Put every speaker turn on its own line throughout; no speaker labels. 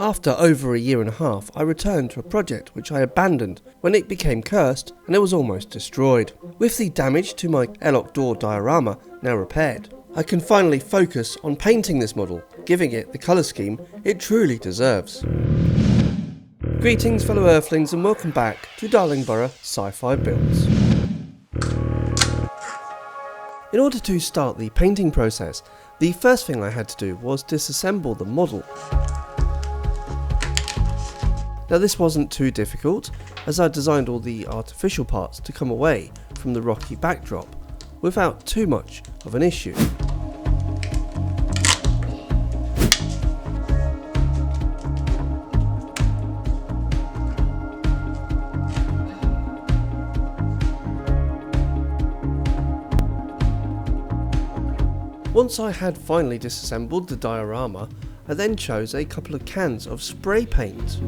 After over a year and a half, I returned to a project which I abandoned when it became cursed and it was almost destroyed. With the damage to my Airlock Door diorama now repaired, I can finally focus on painting this model, giving it the colour scheme it truly deserves. Greetings fellow Earthlings and welcome back to Darlingbrough Sci-Fi Builds. In order to start the painting process, the first thing I had to do was disassemble the model. Now this wasn't too difficult, as I designed all the artificial parts to come away from the rocky backdrop without too much of an issue. Once I had finally disassembled the diorama, I then chose a couple of cans of spray paint.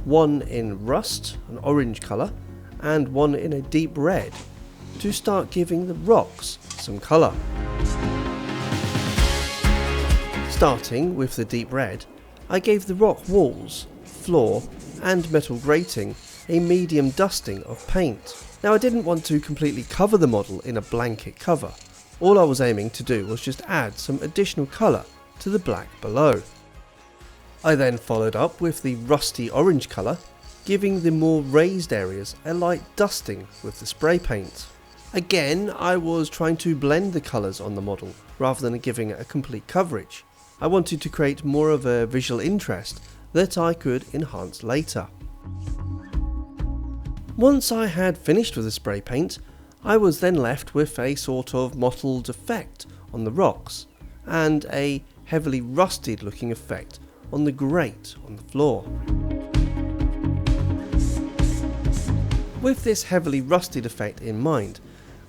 One in rust, an orange colour, and one in a deep red, to start giving the rocks some colour. Starting with the deep red, I gave the rock walls, floor and metal grating a medium dusting of paint. Now I didn't want to completely cover the model in a blanket cover. All I was aiming to do was just add some additional colour to the black below. I then followed up with the rusty orange colour, giving the more raised areas a light dusting with the spray paint. Again, I was trying to blend the colours on the model rather than giving it a complete coverage. I wanted to create more of a visual interest that I could enhance later. Once I had finished with the spray paint, I was then left with a sort of mottled effect on the rocks and a heavily rusted looking effect on the grate on the floor. With this heavily rusted effect in mind,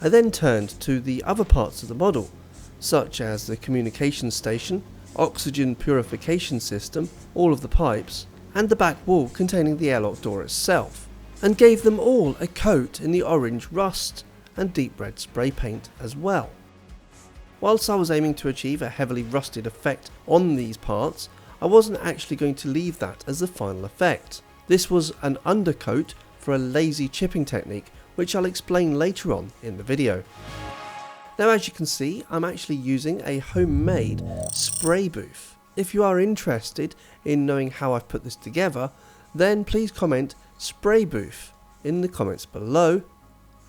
I then turned to the other parts of the model, such as the communication station, oxygen purification system, all of the pipes, and the back wall containing the airlock door itself, and gave them all a coat in the orange rust and deep red spray paint as well. Whilst I was aiming to achieve a heavily rusted effect on these parts, I wasn't actually going to leave that as the final effect. This was an undercoat for a lazy chipping technique, which I'll explain later on in the video. Now as you can see, I'm actually using a homemade spray booth. If you are interested in knowing how I've put this together, then please comment spray booth in the comments below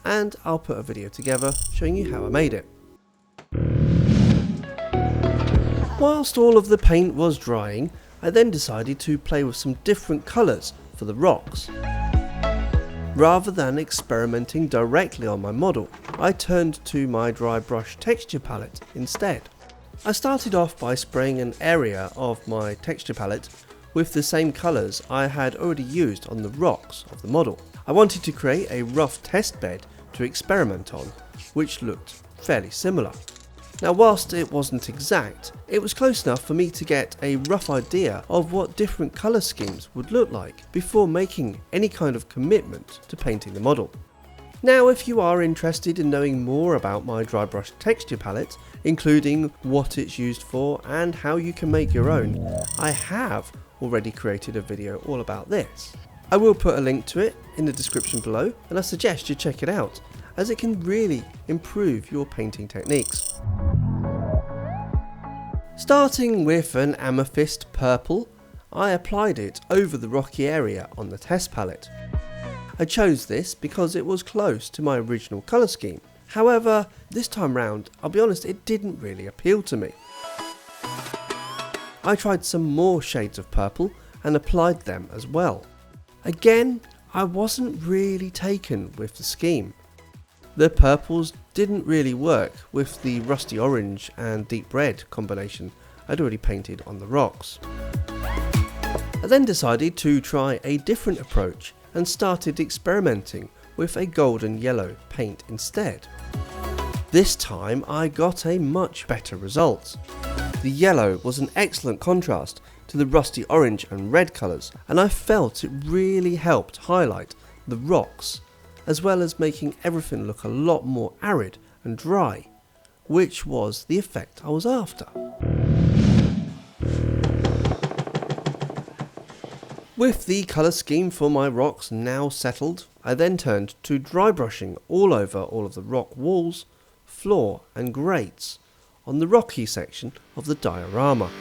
and I'll put a video together showing you how I made it. Whilst all of the paint was drying, I then decided to play with some different colours for the rocks. Rather than experimenting directly on my model, I turned to my dry brush texture palette instead. I started off by spraying an area of my texture palette with the same colours I had already used on the rocks of the model. I wanted to create a rough test bed to experiment on, which looked fairly similar. Now whilst it wasn't exact, it was close enough for me to get a rough idea of what different colour schemes would look like before making any kind of commitment to painting the model. Now if you are interested in knowing more about my dry brush texture palette, including what it's used for and how you can make your own, I have already created a video all about this. I will put a link to it in the description below and I suggest you check it out, as it can really improve your painting techniques. Starting with an amethyst purple, I applied it over the rocky area on the test palette. I chose this because it was close to my original colour scheme. However, this time round, I'll be honest, it didn't really appeal to me. I tried some more shades of purple and applied them as well. Again, I wasn't really taken with the scheme. The purples didn't really work with the rusty orange and deep red combination I'd already painted on the rocks. I then decided to try a different approach and started experimenting with a golden yellow paint instead. This time I got a much better result. The yellow was an excellent contrast to the rusty orange and red colours, and I felt it really helped highlight the rocks, as well as making everything look a lot more arid and dry, which was the effect I was after. With the colour scheme for my rocks now settled, I then turned to dry brushing all over all of the rock walls, floor and grates on the rocky section of the diorama.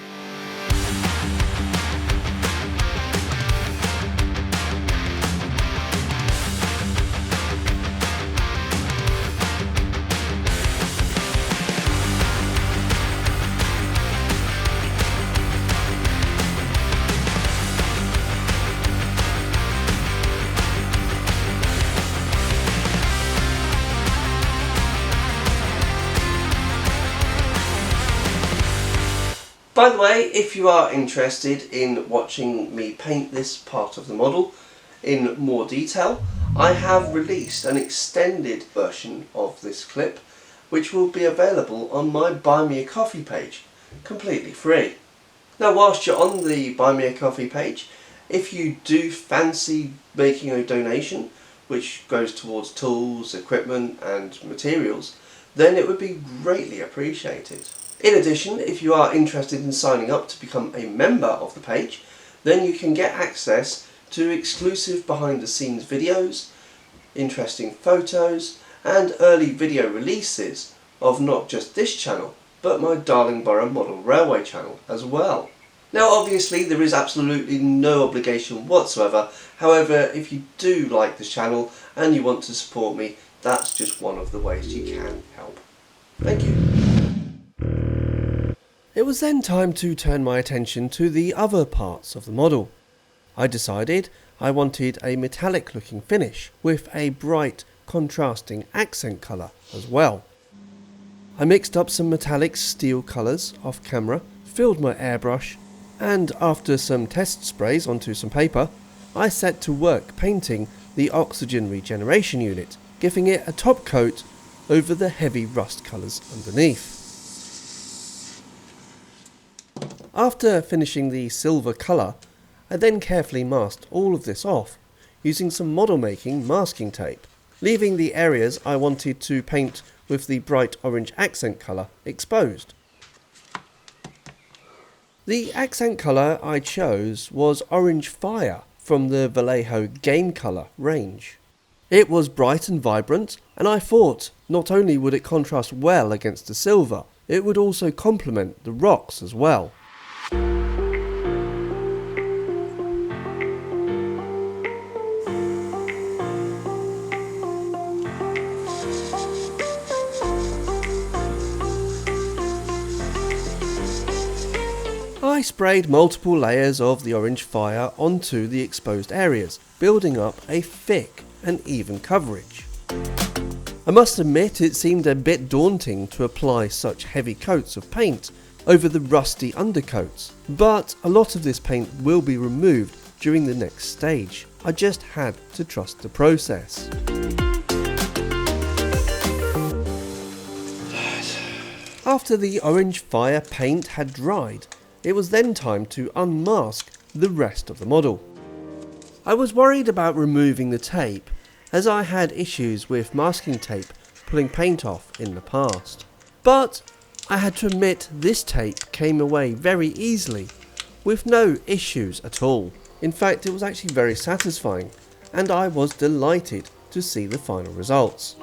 By the way, if you are interested in watching me paint this part of the model in more detail, I have released an extended version of this clip which will be available on my Buy Me a Coffee page, completely free. Now whilst you're on the Buy Me a Coffee page, if you do fancy making a donation which goes towards tools, equipment and materials, then it would be greatly appreciated. In addition, if you are interested in signing up to become a member of the page, then you can get access to exclusive behind the scenes videos, interesting photos and early video releases of not just this channel but my Darlingbrough Model Railway channel as well. Now obviously there is absolutely no obligation whatsoever, however if you do like this channel and you want to support me, that's just one of the ways you can help. Thank you. It was then time to turn my attention to the other parts of the model. I decided I wanted a metallic looking finish with a bright contrasting accent colour as well. I mixed up some metallic steel colours off camera, filled my airbrush, and after some test sprays onto some paper, I set to work painting the oxygen regeneration unit, giving it a top coat over the heavy rust colours underneath. After finishing the silver colour, I then carefully masked all of this off using some model making masking tape, leaving the areas I wanted to paint with the bright orange accent colour exposed. The accent colour I chose was Orange Fire from the Vallejo Game Colour range. It was bright and vibrant, and I thought not only would it contrast well against the silver, it would also complement the rocks as well. I sprayed multiple layers of the orange fire onto the exposed areas, building up a thick and even coverage. I must admit it seemed a bit daunting to apply such heavy coats of paint over the rusty undercoats, but a lot of this paint will be removed during the next stage. I just had to trust the process. After the orange fire paint had dried, it was then time to unmask the rest of the model. I was worried about removing the tape, as I had issues with masking tape pulling paint off in the past. But I had to admit this tape came away very easily, with no issues at all. In fact, it was actually very satisfying, and I was delighted to see the final results.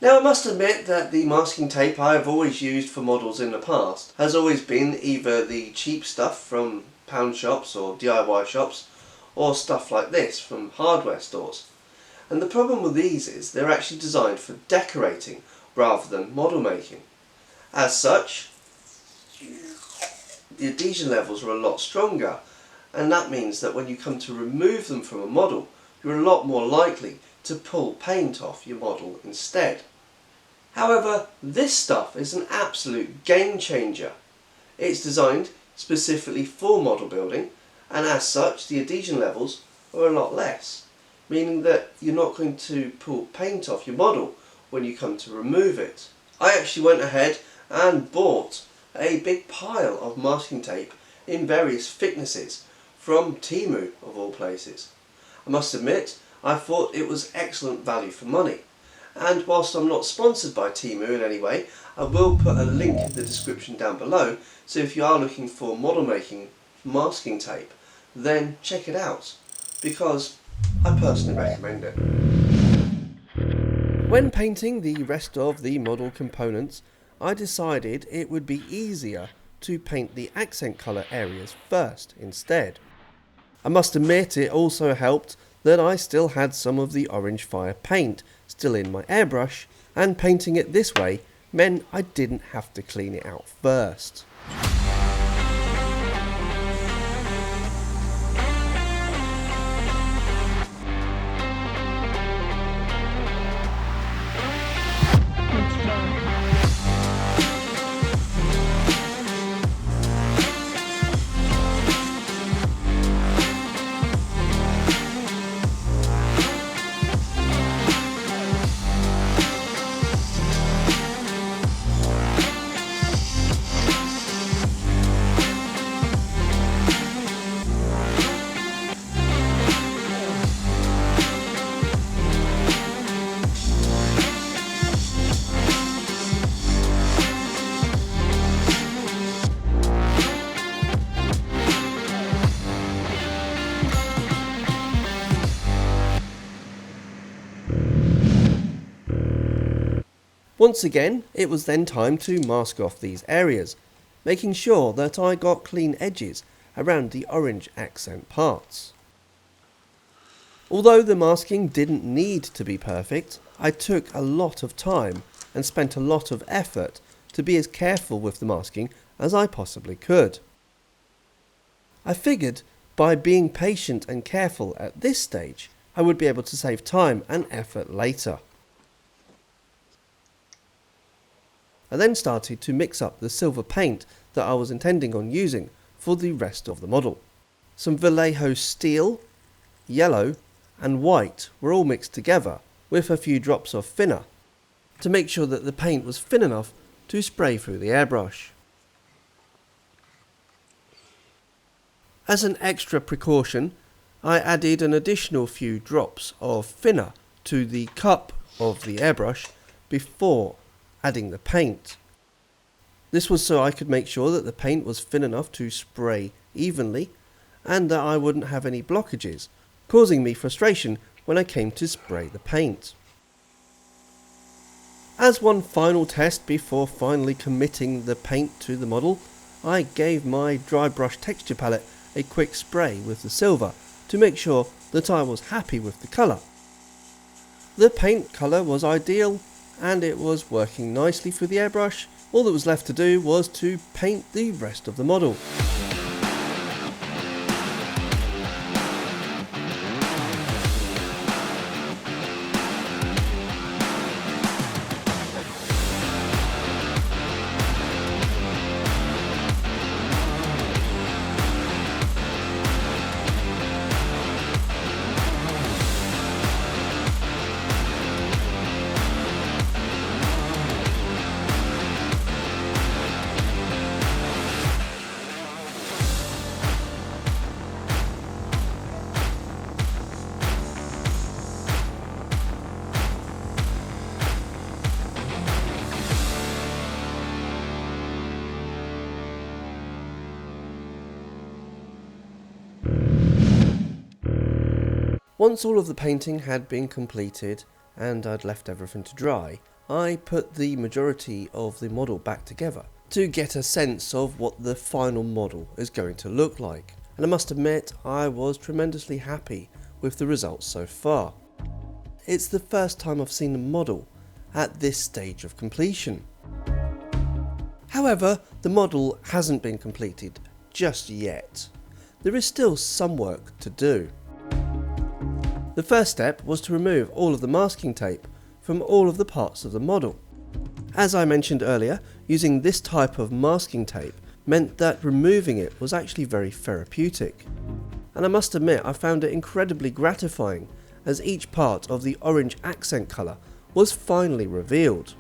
Now I must admit that the masking tape I have always used for models in the past has always been either the cheap stuff from pound shops or DIY shops, or stuff like this from hardware stores. And the problem with these is they're actually designed for decorating rather than model making. As such, the adhesion levels are a lot stronger, and that means that when you come to remove them from a model, you're a lot more likely to pull paint off your model instead. However, this stuff is an absolute game changer. It's designed specifically for model building, and as such the adhesion levels are a lot less, meaning that you're not going to pull paint off your model when you come to remove it. I actually went ahead and bought a big pile of masking tape in various thicknesses from Temu of all places. I must admit, I thought it was excellent value for money, and whilst I'm not sponsored by Temu in any way, I will put a link in the description down below, so if you are looking for model making masking tape, then check it out, because I personally recommend it. When painting the rest of the model components, I decided it would be easier to paint the accent colour areas first instead. I must admit it also helped that I still had some of the orange fire paint still in my airbrush, and painting it this way meant I didn't have to clean it out first. Once again, it was then time to mask off these areas, making sure that I got clean edges around the orange accent parts. Although the masking didn't need to be perfect, I took a lot of time and spent a lot of effort to be as careful with the masking as I possibly could. I figured by being patient and careful at this stage, I would be able to save time and effort later. I then started to mix up the silver paint that I was intending on using for the rest of the model. Some Vallejo steel, yellow and white were all mixed together with a few drops of thinner to make sure that the paint was thin enough to spray through the airbrush. As an extra precaution, I added an additional few drops of thinner to the cup of the airbrush before adding the paint. This was so I could make sure that the paint was thin enough to spray evenly and that I wouldn't have any blockages, causing me frustration when I came to spray the paint. As one final test before finally committing the paint to the model, I gave my dry brush texture palette a quick spray with the silver to make sure that I was happy with the colour. The paint colour was ideal and it was working nicely through the airbrush. All that was left to do was to paint the rest of the model. Once all of the painting had been completed and I'd left everything to dry, I put the majority of the model back together to get a sense of what the final model is going to look like. And I must admit, I was tremendously happy with the results so far. It's the first time I've seen a model at this stage of completion. However, the model hasn't been completed just yet. There is still some work to do. The first step was to remove all of the masking tape from all of the parts of the model. As I mentioned earlier, using this type of masking tape meant that removing it was actually very therapeutic. And I must admit, I found it incredibly gratifying as each part of the orange accent colour was finally revealed.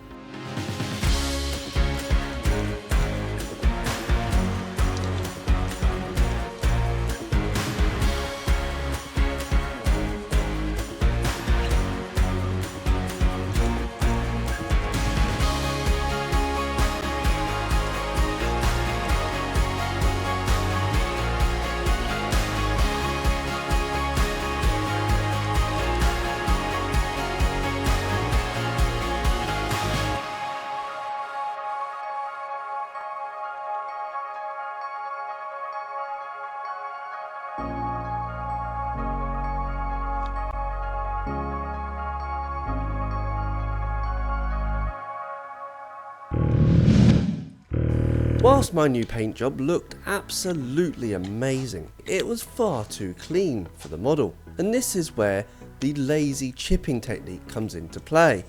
Whilst my new paint job looked absolutely amazing, it was far too clean for the model, and this is where the lazy chipping technique comes into play.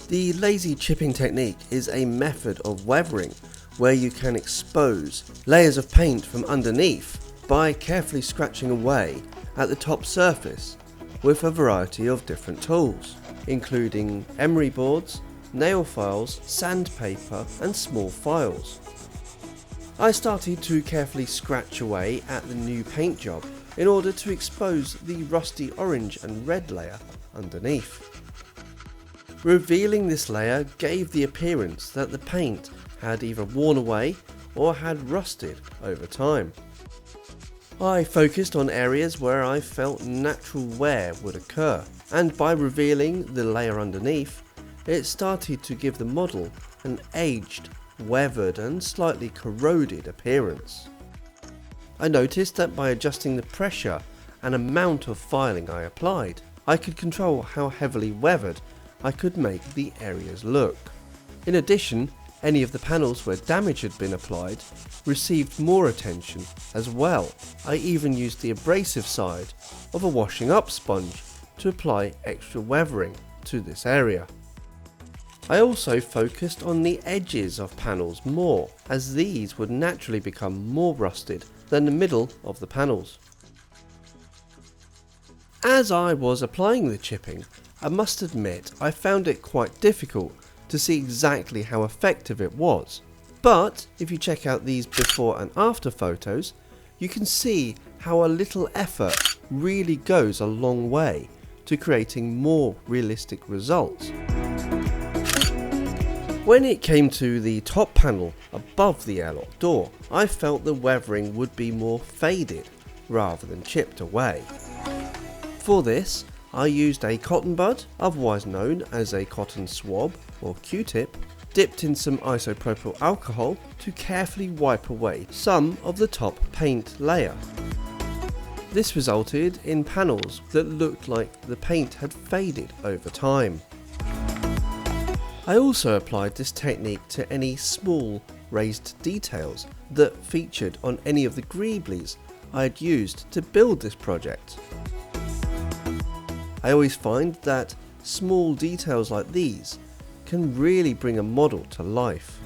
The lazy chipping technique is a method of weathering where you can expose layers of paint from underneath by carefully scratching away at the top surface with a variety of different tools, including emery boards, nail files, sandpaper and small files. I started to carefully scratch away at the new paint job in order to expose the rusty orange and red layer underneath. Revealing this layer gave the appearance that the paint had either worn away or had rusted over time. I focused on areas where I felt natural wear would occur, and by revealing the layer underneath, it started to give the model an aged, weathered and slightly corroded appearance. I noticed that by adjusting the pressure and amount of filing I applied, I could control how heavily weathered I could make the areas look. In addition, any of the panels where damage had been applied received more attention as well. I even used the abrasive side of a washing up sponge to apply extra weathering to this area. I also focused on the edges of panels more, as these would naturally become more rusted than the middle of the panels. As I was applying the chipping, I must admit I found it quite difficult to see exactly how effective it was. But if you check out these before and after photos, you can see how a little effort really goes a long way to creating more realistic results. When it came to the top panel above the airlock door, I felt the weathering would be more faded rather than chipped away. For this, I used a cotton bud, otherwise known as a cotton swab or Q-tip, dipped in some isopropyl alcohol to carefully wipe away some of the top paint layer. This resulted in panels that looked like the paint had faded over time. I also applied this technique to any small raised details that featured on any of the greeblies I had used to build this project. I always find that small details like these can really bring a model to life.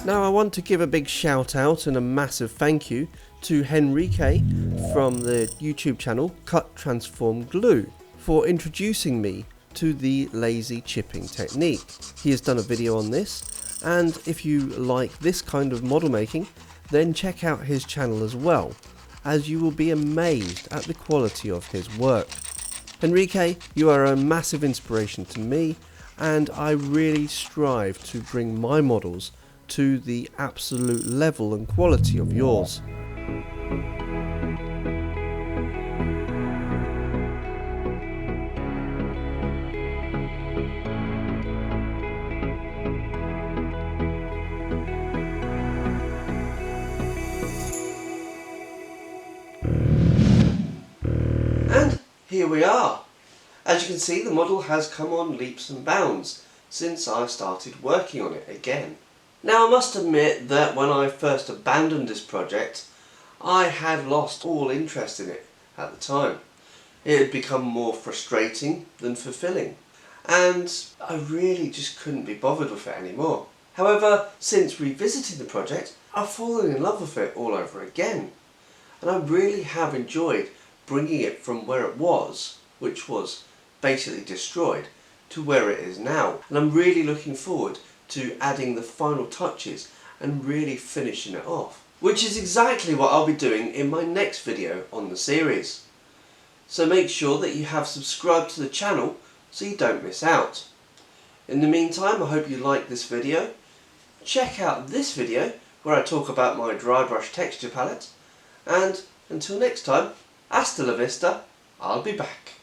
Now I want to give a big shout out and a massive thank you to Henrique from the YouTube channel Cut Transform Glue for introducing me to the lazy chipping technique. He has done a video on this, and if you like this kind of model making, then check out his channel as well, as you will be amazed at the quality of his work. Henrique, you are a massive inspiration to me, and I really strive to bring my models to the absolute level and quality of yours. And here we are. As you can see, the model has come on leaps and bounds since I started working on it again. Now I must admit that when I first abandoned this project, I had lost all interest in it at the time. It had become more frustrating than fulfilling, and I really just couldn't be bothered with it anymore. However, since revisiting the project, I've fallen in love with it all over again, and I really have enjoyed bringing it from where it was, which was basically destroyed, to where it is now. And I'm really looking forward to adding the final touches and really finishing it off, which is exactly what I'll be doing in my next video on the series. So make sure that you have subscribed to the channel so you don't miss out. In the meantime, I hope you like this video. Check out this video where I talk about my dry brush texture palette, and until next time, hasta la vista, I'll be back.